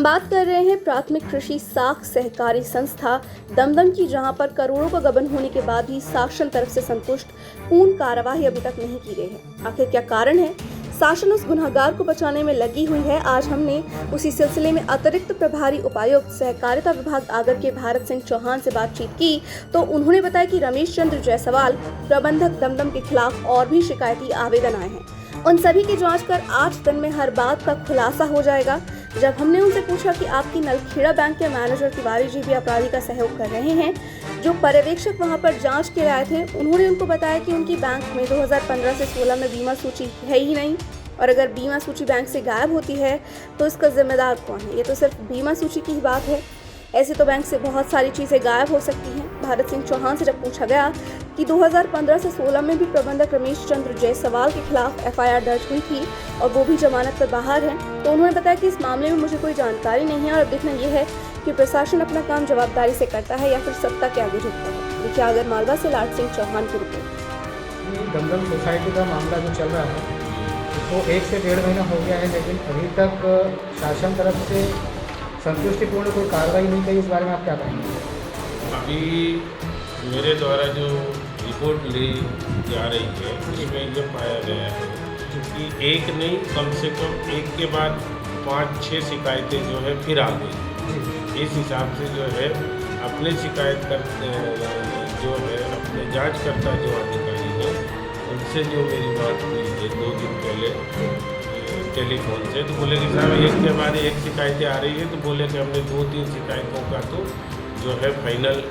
हम बात कर रहे हैं प्राथमिक कृषि साख सहकारी संस्था दमदम की, जहां पर करोड़ों का गबन होने के बाद भी शासन तरफ से संतुष्ट पूर्ण कार्यवाही अभी तक नहीं की गई है। आखिर क्या कारण है? शासन उस गुनहगार को बचाने में लगी हुई है। आज हमने उसी सिलसिले में अतिरिक्त प्रभारी उपायुक्त सहकारिता विभाग आगर के भारत सिंह चौहान से बातचीत की, तो उन्होंने बताया कि रमेश चंद्र जायसवाल प्रबंधक दमदम के खिलाफ और भी शिकायती आवेदन आए हैं। उन सभी की जांच कर 8 दिन में हर बात का खुलासा हो जाएगा। जब हमने उनसे पूछा कि आपकी नलखेड़ा बैंक के मैनेजर तिवारी जी भी अपराधी का सहयोग कर रहे हैं, जो पर्यवेक्षक वहां पर जांच के लिए आए थे, उन्होंने उनको बताया कि उनकी बैंक में 2015 से 16 में बीमा सूची है ही नहीं, और अगर बीमा सूची बैंक से गायब होती है तो इसका जिम्मेदार कौन है? ये तो सिर्फ बीमा सूची की ही बात है, ऐसे तो बैंक से बहुत सारी चीज़ें गायब हो सकती हैं। भारत सिंह चौहान से जब पूछा गया कि 2015 से 16 में भी प्रबंधक रमेश चंद्र जायसवाल के खिलाफ FIR दर्ज हुई थी और वो भी जमानत पर बाहर हैं, तो उन्होंने बताया कि इस मामले में मुझे कोई जानकारी नहीं है और अब देखना यह है कि प्रशासन अपना काम जवाबदारी से करता है या फिर सत्ता के आगे झुकता है। देखिए आगर मालवा से लाट सिंह चौहान की रिपोर्ट। दमदम सोसाइटी का मामला जो चल रहा है वो 1 से 1.5 महीना हो गया है, लेकिन अभी तक शासन तरफ से संतुष्टिपूर्ण कोई कार्रवाई नहीं की। इस बारे में आप क्या कहेंगे? अभी मेरे द्वारा जो रिपोर्ट ली जा रही है उसमें ये पाया गया है कि एक नहीं, कम से कम एक के बाद 5-6 शिकायतें जो है फिर आ गई। इस हिसाब से जो है अपने शिकायत कर जो है अपने जांचकर्ता जो अधिकारी है उनसे जो मेरी बात हुई है 2 दिन पहले टेलीफोन से, तो बोले कि साहब एक के बाद एक शिकायतें आ रही है, तो बोले कि हमने 2-3 शिकायतों का तो जो है फाइनल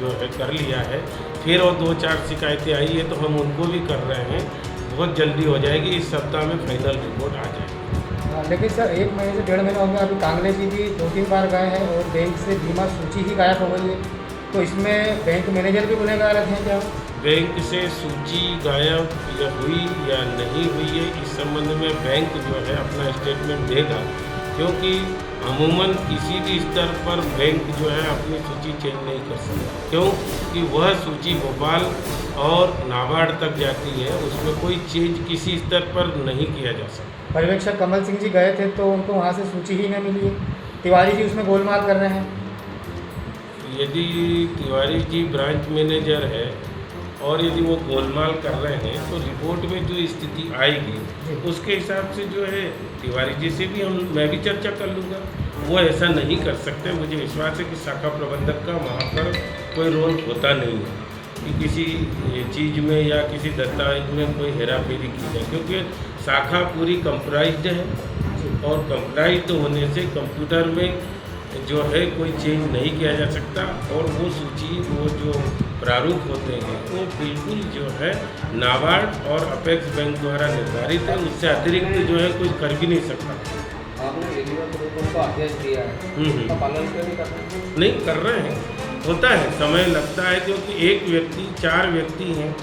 जो है कर लिया है, फिर और 2-4 शिकायतें आई है तो हम उनको भी कर रहे हैं। बहुत जल्दी हो जाएगी, इस सप्ताह में फाइनल रिपोर्ट आ जाएगी। लेकिन सर 1 महीने से 1.5 महीना हो गया, अभी कांगड़े जी भी 2-3 बार गए हैं और बैंक से बीमा सूची ही गायब हो गई है, तो इसमें बैंक मैनेजर भी गुनहगार हैं क्या? बैंक से सूची गायब या हुई या नहीं हुई है, इस संबंध में बैंक जो है अपना स्टेटमेंट देगा, क्योंकि अमूमन किसी भी स्तर पर बैंक जो है अपनी सूची चेंज नहीं कर सकता, क्योंकि वह सूची भोपाल और नाबार्ड तक जाती है, उसमें कोई चेंज किसी स्तर पर नहीं किया जा सकता। पर्यवेक्षक कमल सिंह जी गए थे तो उनको वहाँ से सूची ही नहीं मिली है, तिवारी जी उसमें गोलमाल कर रहे हैं। यदि तिवारी जी ब्रांच मैनेजर है और यदि वो गोलमाल कर रहे हैं तो रिपोर्ट में जो स्थिति आएगी उसके हिसाब से जो है तिवारी जी से भी मैं भी चर्चा कर लूँगा। वो ऐसा नहीं कर सकते। मुझे विश्वास है कि शाखा प्रबंधक का वहाँ पर कोई रोल होता नहीं है कि किसी चीज़ में या किसी दस्तावेज में कोई हेरा फेरी की जाए, क्योंकि शाखा पूरी कंप्यूटराइज्ड है और कंप्यूटराइज्ड होने से कंप्यूटर में जो है कोई चेंज नहीं किया जा सकता, और वो सूची वो जो प्रारूप होते हैं वो बिल्कुल जो है नाबार्ड और अपेक्स बैंक द्वारा निर्धारित है, उससे अतिरिक्त जो है कोई कर भी नहीं सकता। आपने रेगुलर को आदेश दिया है, उसका पालन क्यों नहीं कर रहे? नहीं कर रहे हैं, होता है, समय लगता है, क्योंकि एक व्यक्ति 4 व्यक्ति हैं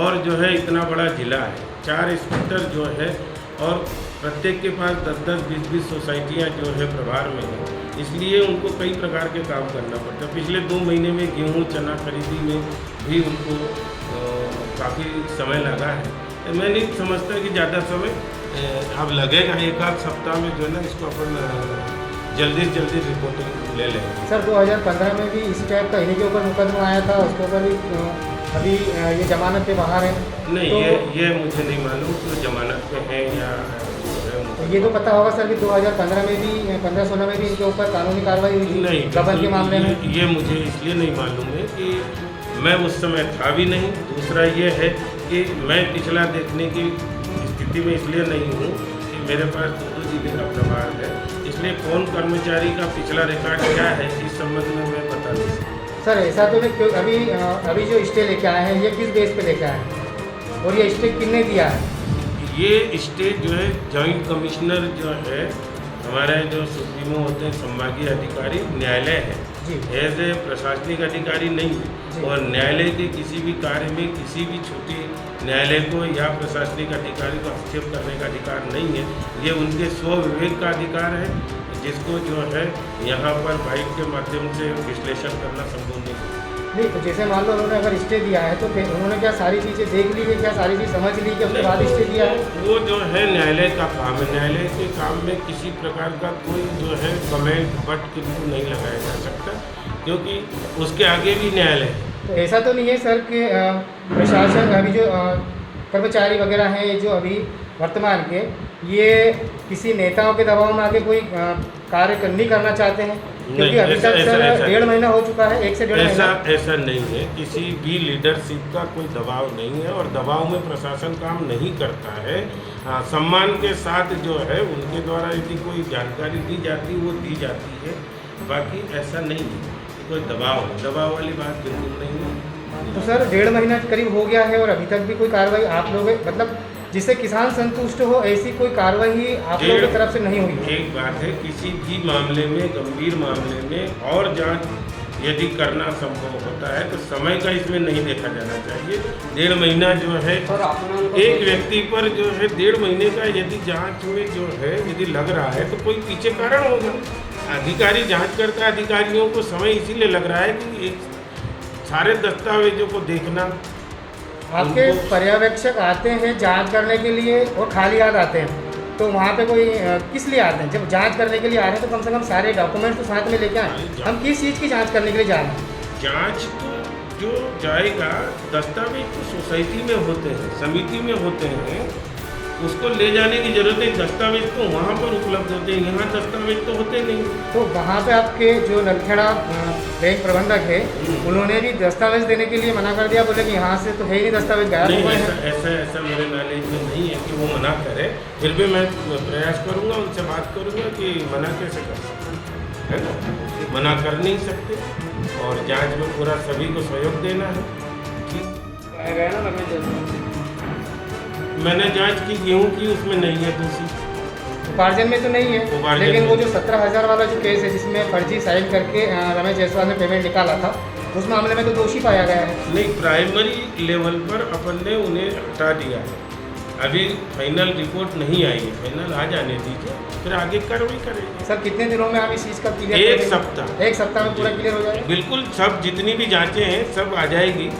और जो है इतना बड़ा जिला है, 4 इंस्पेक्टर जो है और प्रत्येक के पास 10-10, 20-20 सोसाइटियाँ जो है प्रभार में हैं, इसलिए उनको कई प्रकार के काम करना पड़ता है। पिछले 2 महीने में गेहूँ चना खरीदी में भी उनको काफ़ी समय लगा है। मैं नहीं समझता कि ज़्यादा समय अब लगेगा, 1-8 सप्ताह में जो है ना इसको अपन जल्दी से जल्दी रिपोर्टिंग ले लेंगे। सर 2015 में भी इसी टाइप का इन्हीं के ऊपर मुकदमा आया था, उसके ऊपर भी अभी ये जमानत पे बाहर है? नहीं, तो ये मुझे नहीं मालूम कि जमानत पे है या तो ये तो पता होगा सर कि 2015 में भी 15-16 में भी इनके ऊपर कानूनी कार्रवाई हुई थी नहीं, गबन के मामले में। ये मुझे इसलिए नहीं मालूम है कि मैं उस समय था भी नहीं। दूसरा ये है कि मैं पिछला देखने की स्थिति में इसलिए नहीं हूँ कि मेरे पास 2 जिले का प्रभार है, इसलिए कौन कर्मचारी का पिछला रिकॉर्ड क्या है इस संबंध में मैं बता नहीं सकता। सर ऐसा तो नहीं, अभी जो स्टे लेके आए हैं ये किस बेस पे लेके आए हैं और ये स्टे किसने दिया है? ये स्टे जो है जॉइंट कमिश्नर जो है हमारे जो सुप्रीमो होते हैं संभागीय अधिकारी न्यायालय है, एज ए प्रशासनिक अधिकारी नहीं है, और न्यायालय के किसी भी कार्य में किसी भी छोटी न्यायालय को या प्रशासनिक अधिकारी को हस्तक्षेप करने का अधिकार नहीं है। ये उनके स्व विवेक का अधिकार है, जिसको जो है यहाँ पर बाइट के माध्यम से विश्लेषण करना संभव नहीं है। नहीं तो जैसे मान लो उन्होंने अगर स्टे दिया है तो फिर उन्होंने क्या सारी चीज़ें देख ली है, क्या सारी चीज़ समझ ली कि उसके बाद स्टे दिया है? वो जो है न्यायालय का काम है, न्यायालय के काम में किसी प्रकार का कोई जो है कमेंट बट किन्तु नहीं लगाया जा सकता, क्योंकि उसके आगे भी न्यायालय है। तो ऐसा तो नहीं है सर कि प्रशासन अभी जो कर्मचारी वगैरह हैं जो अभी वर्तमान के, ये किसी नेताओं के दबाव में आके कोई कार्य नहीं करना चाहते हैं? क्योंकि अभी तक सर 1.5 महीना हो चुका है, 1 से 1.5 महीना। ऐसा नहीं है, किसी भी लीडरशिप का कोई दबाव नहीं है और दबाव में प्रशासन काम नहीं करता है। सम्मान के साथ जो है उनके द्वारा यदि कोई जानकारी दी जाती वो दी जाती है, बाकी ऐसा नहीं है कि कोई दबाव वाली बात बिल्कुल नहीं है। तो सर 1.5 महीना करीब हो गया है और अभी तक भी कोई कार्रवाई आप लोग मतलब जिससे किसान संतुष्ट हो, ऐसी कोई कार्रवाई आप लोगों की तरफ से नहीं हुई है? एक बात है, किसी भी मामले में, गंभीर मामले में और जांच यदि करना संभव होता है तो समय का इसमें नहीं देखा जाना चाहिए। 1.5 महीना जो है एक व्यक्ति पर जो है 1.5 महीने का यदि जांच में जो है यदि लग रहा है तो कोई पीछे कारण होगा। अधिकारी जांच करता है, अधिकारियों को समय इसीलिए लग रहा है कि एक सारे दस्तावेजों को देखना। आपके पर्यवेक्षक आते हैं जांच करने के लिए और खाली हाथ आते हैं, तो वहाँ पे कोई किस लिए आते हैं? जब जांच करने के लिए आ रहे हैं तो कम से कम सारे डॉक्यूमेंट तो साथ में लेके आए। हम किस चीज़ की जांच करने के लिए जा रहे हैं? जांच तो जो जाएगा, दस्तावेज तो सोसाइटी में होते हैं, समिति में होते हैं, उसको ले जाने की जरूरत नहीं। दस्तावेज तो वहाँ पर उपलब्ध होते हैं, यहाँ दस्तावेज तो होते नहीं। तो वहाँ पे आपके जो नलखेड़ा बैंक प्रबंधक है उन्होंने भी दस्तावेज देने के लिए मना कर दिया, बोले कि यहाँ से तो है ही नहीं दस्तावेज, गायब हुए हैं। ऐसा मेरे नॉलेज में नहीं है कि वो मना करे। फिर भी मैं प्रयास करूँगा, उनसे बात करूँगा कि मना कैसे कर सकते है ना, मना कर नहीं सकते और जाँच में पूरा सभी को सहयोग देना है। ठीक, मैंने जांच की, गेहूं की, उसमें नहीं है दोषी। उपार्जन में तो नहीं है, लेकिन वो जो 17,000 वाला जो केस है जिसमें फर्जी साइन करके रमेश जायसवाल ने पेमेंट निकाला था, उस मामले में तो दोषी पाया गया है। नहीं, प्राइमरी लेवल पर अपन ने उन्हें हटा दिया है। अभी फाइनल रिपोर्ट नहीं आई है, फाइनल आ जाने दीजिए, फिर आगे कार्रवाई करेंगे। सर कितने दिनों में आप इस चीज़ का क्लियर? 1 सप्ताह। 1 सप्ताह में पूरा क्लियर हो जाएगा? बिल्कुल, सब जितनी भी जाँचें हैं सब आ जाएगी,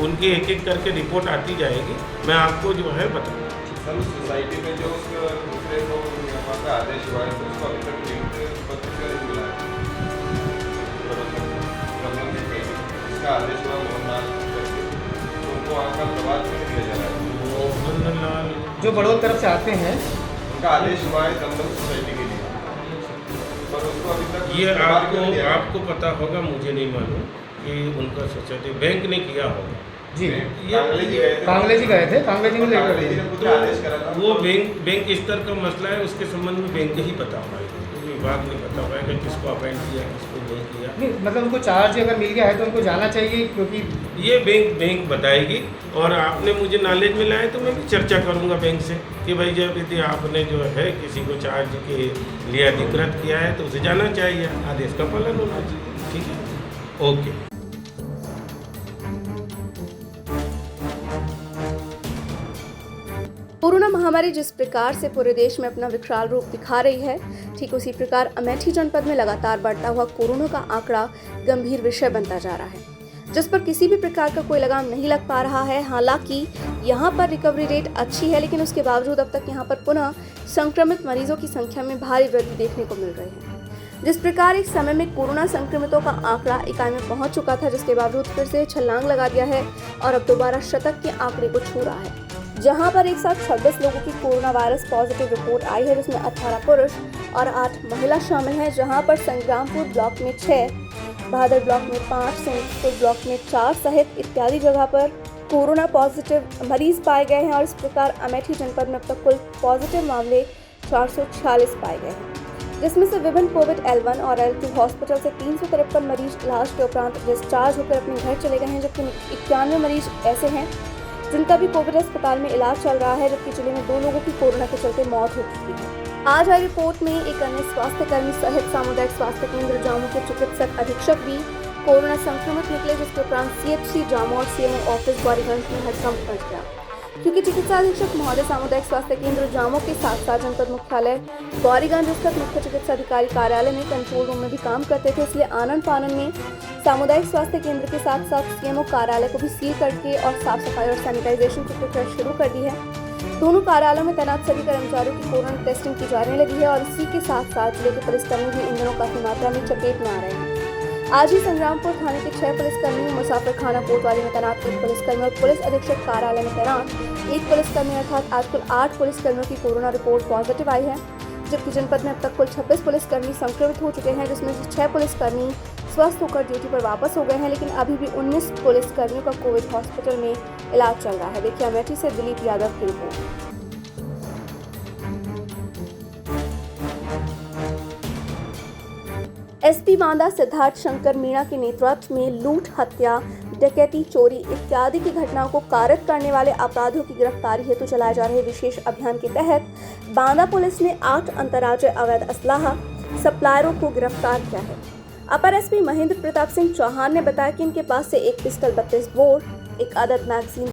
उनकी एक एक करके रिपोर्ट आती जाएगी, मैं आपको जो है बताऊँ। सर उस सोसाइटी में जो उसके दूसरे को यहाँ का आदेश हुआ है तो उसको अभी तक लिंक पत्र नहीं मिला है। उसका आदेश हुआ मोहनलाल करके, तो उनको वहाँ का प्रभाव नहीं दिया जा रहा है। मोहनलाल जो बड़ोद तरफ से आते हैं, उनका आदेश हुआ है दमदम सोसाइटी के लिए, पर उसको अभी तक ये आपको पता होगा, मुझे नहीं मालूम कि उनका सोसाइटी बैंक ने किया होगा। जी कांगले जी गए थे, कांगले जी को लेकर जी ने खुद आदेश करा था। वो बैंक स्तर का मसला है, उसके संबंध में बैंक ही बता पाएगा, विभाग नहीं बता पाएगा किसको अपॉइंट किया किसको नहीं किया। नहीं, मतलब उनको चार्ज अगर मिल गया है तो उनको जाना चाहिए, क्योंकि ये बैंक बताएगी। और आपने मुझे नॉलेज में लाया तो मैं भी चर्चा करूंगा बैंक से कि भाई जब यदि आपने जो है किसी को चार्ज के लिए अधिकृत किया है तो उसे जाना चाहिए, आदेश का पालन होना चाहिए। ठीक है, ओके। कोरोना महामारी जिस प्रकार से पूरे देश में अपना विकराल रूप दिखा रही है, ठीक उसी प्रकार अमेठी जनपद में लगातार बढ़ता हुआ कोरोना का आंकड़ा गंभीर विषय बनता जा रहा है, जिस पर किसी भी प्रकार का कोई लगाम नहीं लग पा रहा है। हालांकि यहां पर रिकवरी रेट अच्छी है, लेकिन उसके बावजूद अब तक यहां पर पुनः संक्रमित मरीजों की संख्या में भारी वृद्धि देखने को मिल रही है। जिस प्रकार एक समय में कोरोना संक्रमितों का आंकड़ा इकाई में पहुंच चुका था, जिसके बावजूद फिर से छलांग लगा दिया है और अब दोबारा शतक के आंकड़े को छू रहा है, जहां पर एक साथ 26 लोगों की कोरोना वायरस पॉजिटिव रिपोर्ट आई है, जिसमें 18 पुरुष और 8 महिला शामिल हैं। जहां पर संग्रामपुर ब्लॉक में 6, बहादुर ब्लॉक में 5, सोनपुर ब्लॉक में 4 सहित इत्यादि जगह पर कोरोना पॉजिटिव मरीज पाए गए हैं। और इस प्रकार अमेठी जनपद में अब तक कुल पॉजिटिव मामले 446 पाए गए हैं, जिसमें से विभिन्न कोविड L1 और L2 हॉस्पिटल से 353 मरीज इलाज के उपरांत डिस्चार्ज होकर अपने घर चले गए हैं, जबकि 91 मरीज ऐसे हैं जिनका भी कोविड अस्पताल में इलाज चल रहा है, जबकि जिले में 2 लोगों की कोरोना के चलते मौत हो चुकी है। आज आई रिपोर्ट में एक अन्य स्वास्थ्य कर्मी सहित सामुदायिक स्वास्थ्य केंद्र जामू के चिकित्सक अधीक्षक भी कोरोना संक्रमित निकले, जिसके उपरांत CHC जामू और CMO ऑफिस ग्वारीगंज में हड़कंप मच गया। क्योंकि चिकित्सा अधीक्षक महोदय सामुदायिक स्वास्थ्य केंद्र जामो के साथ साथ जनपद मुख्यालय गौरीगंज स्थित मुख्य चिकित्सा अधिकारी कार्यालय में कंट्रोल रूम में भी काम करते थे, इसलिए आनन फानन में सामुदायिक स्वास्थ्य केंद्र के साथ साथ सीएमओ कार्यालय को भी सील करके और साफ सफाई और सैनिटाइजेशन की प्रक्रिया शुरू कर दी है। दोनों कार्यालयों में तैनात सभी कर्मचारियों की कोरोना टेस्टिंग की जाने लगी है और इसी के साथ साथ जिले के पुलिसकर्मी भी इन दिनों काफी मात्रा में चपेट में आ रहे हैं। आज ही संग्रामपुर थाने के 6 पुलिसकर्मी, मुसाफिर खाना कोतवाली में तैनात 1 पुलिसकर्मी और पुलिस अधीक्षक कार्यालय में तैनात 1 पुलिसकर्मी अर्थात आज कुल 8 पुलिसकर्मियों की कोरोना रिपोर्ट पॉजिटिव आई है, जबकि जनपद में अब तक कुल 26 पुलिसकर्मी संक्रमित हो चुके हैं, जिसमें से 6 पुलिसकर्मी स्वस्थ होकर ड्यूटी पर वापस हो गए हैं, लेकिन अभी भी 19 पुलिसकर्मियों का कोविड हॉस्पिटल में इलाज चल रहा है। देखिए अमेठी से दिलीप यादव की रिपोर्ट। एसपी बांदा सिद्धार्थ शंकर मीणा के नेतृत्व में लूट, हत्या, डकैती, चोरी इत्यादि की घटनाओं को कारित करने वाले अपराधियों की गिरफ्तारी हेतु चलाए जा रहे विशेष अभियान के तहत बांदा पुलिस ने 8 अंतर्राज्यीय अवैध असलाह सप्लायरों को गिरफ्तार किया है। अपर एसपी महेंद्र प्रताप सिंह चौहान ने बताया कि इनके पास से 1 पिस्टल, 32 बोर, 1 अदद मैगजीन